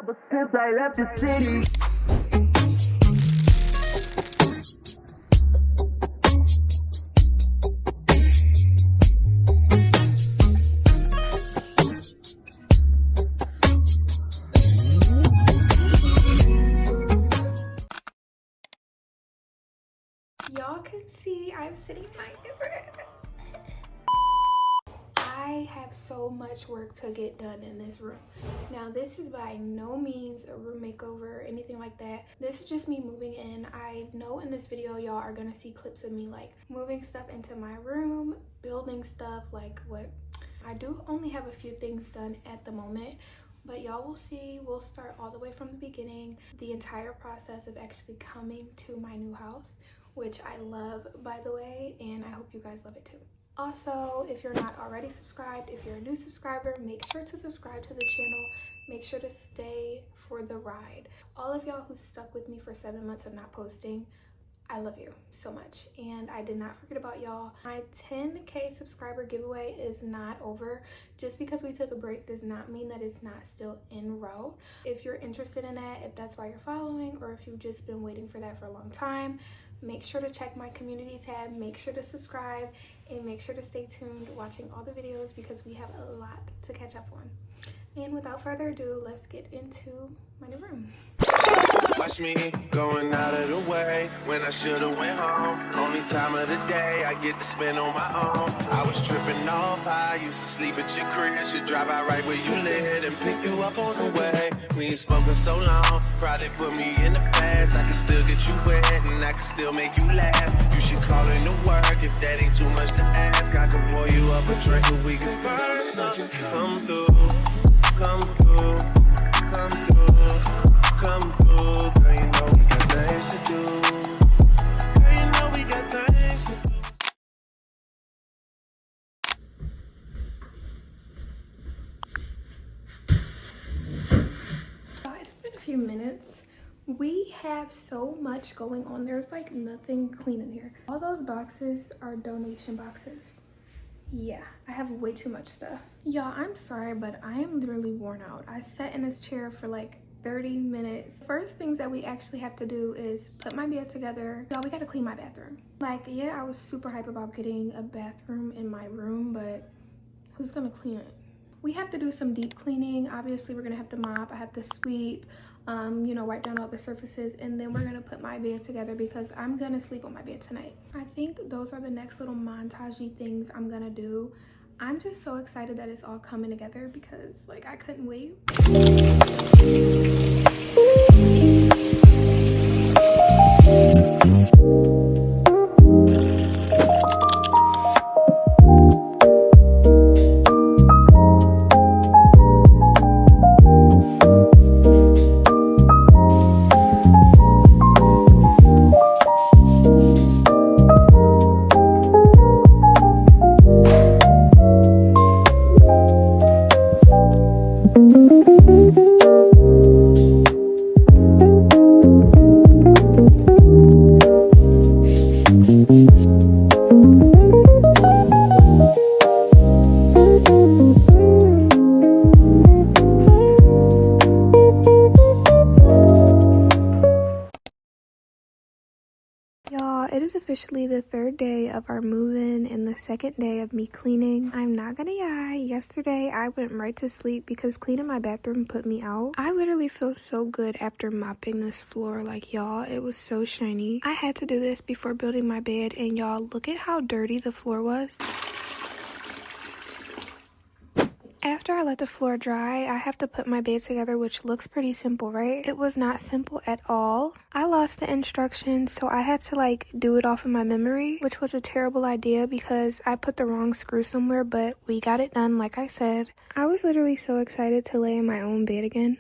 Ever since I left the city. Y'all can see I'm sitting in my mirror. I have so much work to get done in this room. Now, this is by no means a room makeover or anything like that. This is just me moving in. I know in this video y'all are gonna see clips of me like moving stuff into my room, building stuff, like what I do only have a few things done at the moment, but y'all will see. We'll start all the way from the beginning, the entire process of actually coming to my new house, which I love, by the way, and I hope you guys love it too. Also, if you're not already subscribed, if you're a new subscriber, make sure to subscribe to the channel. Make sure to stay for the ride. All of y'all who stuck with me for 7 months of not posting, I love you so much, and I did not forget about y'all. My 10K subscriber giveaway is not over. Just because we took a break does not mean that it's not still en route. If you're interested in that, if that's why you're following, or if you've just been waiting for that for a long time, make sure to check my community tab, make sure to subscribe, and make sure to stay tuned watching all the videos because we have a lot to catch up on. And without further ado, let's get into my new room. Watch me going out of the way when I should've went home. Only time of the day I get to spend on my own. I was tripping off, I used to sleep at your crib. Should drive out right where you live and pick you up on the way. We ain't spoken so long, probably put me in the past. I can still get you wet and I can still make you laugh. You should call in to work if that ain't too much to ask. I can pour you up a drink and we can burn something. Come through, come through, come through, come through. Girl, you know we got things to do. Girl, you know we got things to do. It's been a few minutes. We have so much going on. There's like nothing clean in here. All those boxes are donation boxes. Yeah, I have way too much stuff. Y'all, I'm sorry, but I am literally worn out. I sat in this chair for like 30 minutes. First things that we actually have to do is put my bed together. Y'all, we gotta clean my bathroom. Like, yeah, I was super hype about getting a bathroom in my room, but who's gonna clean it? We have to do some deep cleaning. Obviously, we're gonna have to mop. I have to sweep, you know, wipe down all the surfaces, and then we're gonna put my bed together because I'm gonna sleep on my bed tonight. I think those are the next little montage-y things I'm gonna do. I'm just so excited that it's all coming together because, like, I couldn't wait. Y'all, it is officially the third day of our move-in and the second day of me cleaning. I'm not gonna lie, yesterday I went right to sleep because cleaning my bathroom put me out. I literally feel so good after mopping this floor. Like, y'all, it was so shiny. I had to do this before building my bed, and y'all, look at how dirty the floor was. After I let the floor dry, I have to put my bed together, which looks pretty simple, right? It was not simple at all. I lost the instructions, so I had to like do it off of my memory, which was a terrible idea because I put the wrong screw somewhere, but we got it done like I said. I was literally so excited to lay in my own bed again.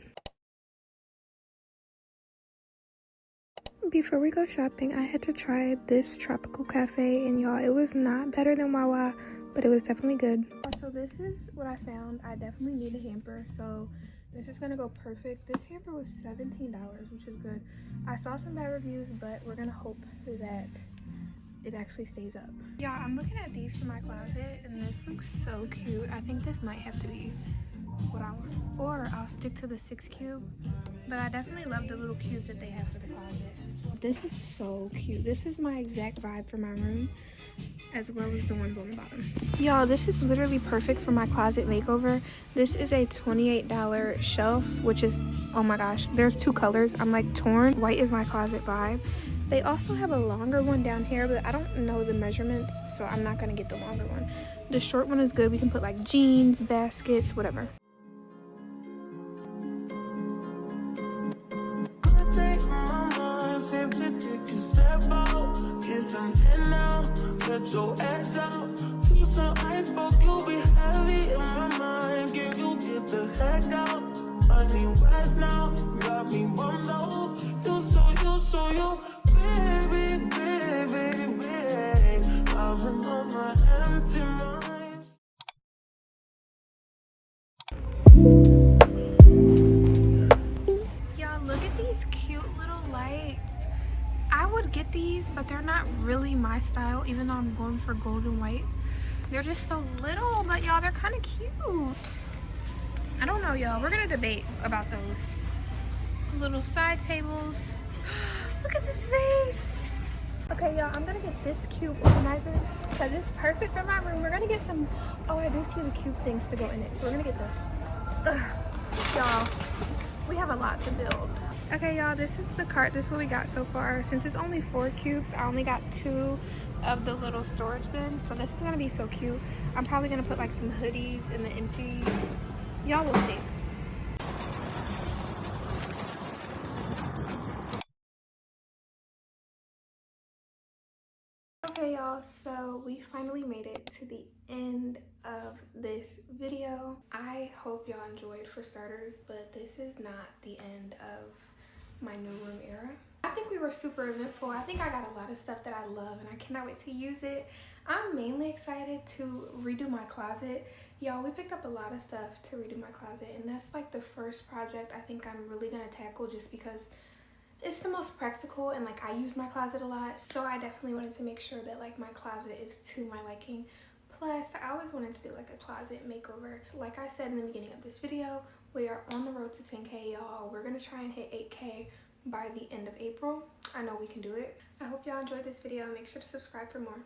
Before we go shopping, I had to try this tropical cafe, and y'all, it was not better than Wawa, but it was definitely good. So this is what I found. I definitely need a hamper, so this is gonna go perfect. This hamper was $17, which is good. I saw some bad reviews, but we're gonna hope that it actually stays up. Yeah, I'm looking at these for my closet, and this looks so cute. I think this might have to be what I want. Or I'll stick to the 6 cube. But I definitely love the little cubes that they have for the closet. This is so cute. This is my exact vibe for my room, as well as the ones on the bottom. Y'all, this is literally perfect for my closet makeover. This is a $28 shelf, which is, oh my gosh, there's 2 colors. I'm like torn. White is my closet vibe. They also have a longer one down here, but I don't know the measurements, so I'm not gonna get the longer one. The short one is good. We can put like jeans, baskets, whatever. Y'all, look at these cute little lights. I would get these, but they're not really my style, even though I'm going for gold and white. They're just so little, but y'all, they're kind of cute. I don't know, y'all. We're gonna debate about those. Little side tables. Look at this vase. Okay, y'all, I'm gonna get this cube organizer because it's perfect for my room. We're gonna get some, oh, I do see the cube things to go in it, so we're gonna get this. Ugh. Y'all, we have a lot to build. Okay, y'all, this is the cart. This is what we got so far. Since it's only 4 cubes, I only got 2 of the little storage bins, so this is gonna be so cute. I'm probably gonna put like some hoodies in the empty. Y'all will see. Okay, y'all, so we finally made it to the end of this video. I hope y'all enjoyed, for starters, but this is not the end of my new room era. I think we were super eventful. I think I got a lot of stuff that I love and I cannot wait to use it. I'm mainly excited to redo my closet. Y'all, we picked up a lot of stuff to redo my closet, and that's like the first project I think I'm really gonna tackle, just because it's the most practical and like I use my closet a lot, so I definitely wanted to make sure that like my closet is to my liking. Plus, I always wanted to do like a closet makeover. Like I said in the beginning of this video, we are on the road to 10K, y'all. We're gonna try and hit 8K by the end of April. I know we can do it. I hope y'all enjoyed this video. Make sure to subscribe for more.